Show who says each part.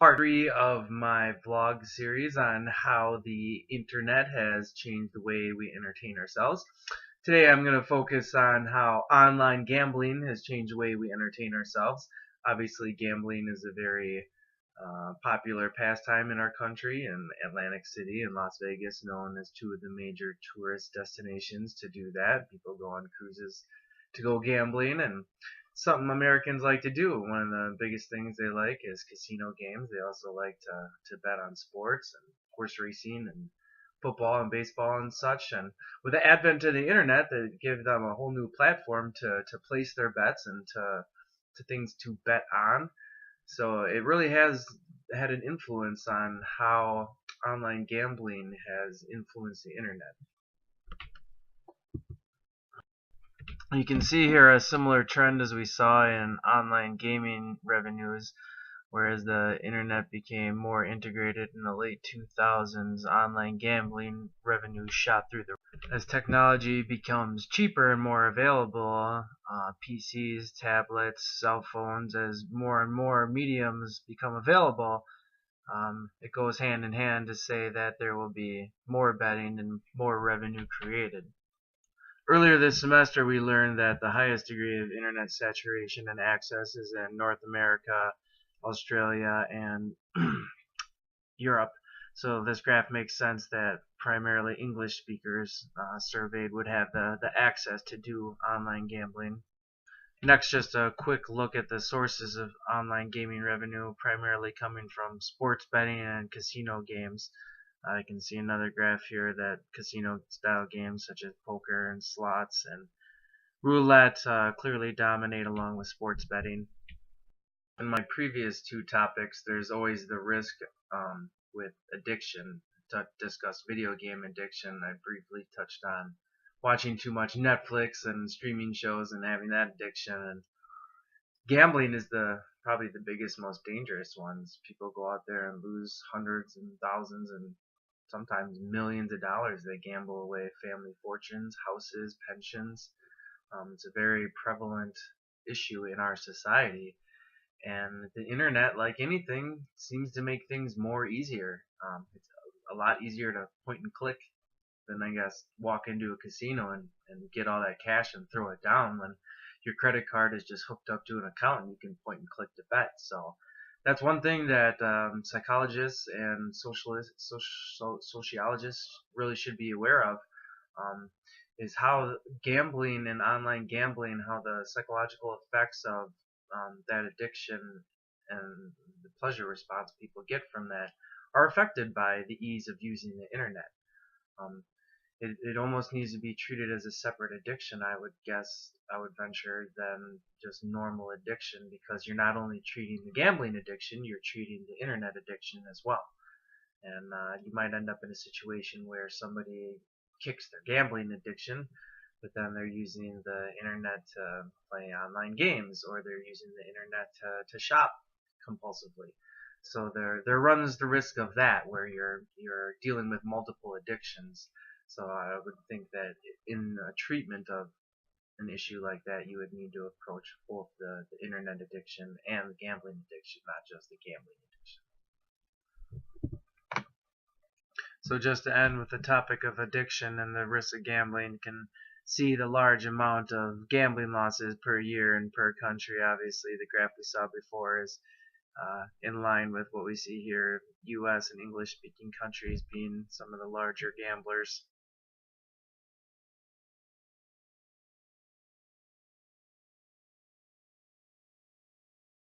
Speaker 1: Part 3 of my vlog series on how the internet has changed the way we entertain ourselves. Today I'm going to focus on how online gambling has changed the way we entertain ourselves. Obviously, gambling is a very popular pastime in our country, and Atlantic City and Las Vegas known as two of the major tourist destinations to do that. People go on cruises to go gambling, and something Americans like to do. One of the biggest things they like is casino games. They also like to bet on sports and horse racing and football and baseball and such. And with the advent of the internet, they give them a whole new platform to place their bets and to things to bet on. So it really has had an influence on how online gambling has influenced the internet. You can see here a similar trend as we saw in online gaming revenues. Whereas the internet became more integrated in the late 2000s, online gambling revenue shot through the roof. As technology becomes cheaper and more available, PCs, tablets, cell phones, as more and more mediums become available, it goes hand in hand to say that there will be more betting and more revenue created. Earlier this semester, we learned that the highest degree of internet saturation and access is in North America, Australia, and Europe. So this graph makes sense that primarily English speakers surveyed would have the access to do online gambling. Next, just a quick look at the sources of online gaming revenue, primarily coming from sports betting and casino games. I can see another graph here that casino-style games such as poker and slots and roulette clearly dominate along with sports betting. In my previous two topics, there's always the risk with addiction. To discuss video game addiction, I briefly touched on watching too much Netflix and streaming shows and having that addiction. And gambling is probably the biggest, most dangerous ones. People go out there and lose hundreds and thousands and sometimes millions of dollars. They gamble away family fortunes, houses, pensions. It's a very prevalent issue in our society. And the internet, like anything, seems to make things more easier. It's a lot easier to point and click than, I guess, walk into a casino and get all that cash and throw it down when your credit card is just hooked up to an account and you can point and click to bet. So that's one thing that psychologists and sociologists really should be aware of, um, is how gambling and online gambling, how the psychological effects of that addiction and the pleasure response people get from that are affected by the ease of using the internet. Um, it almost needs to be treated as a separate addiction, I would guess, I would venture, than just normal addiction, because you're not only treating the gambling addiction, you're treating the internet addiction as well. And you might end up in a situation where somebody kicks their gambling addiction, but then they're using the internet to play online games, or they're using the internet to shop compulsively. So there runs the risk of that, where you're dealing with multiple addictions. So I would think that in a treatment of an issue like that, you would need to approach both the internet addiction and the gambling addiction, not just the gambling addiction. So just to end with the topic of addiction and the risk of gambling, you can see the large amount of gambling losses per year and per country. Obviously, the graph we saw before is in line with what we see here, U.S. and English-speaking countries being some of the larger gamblers.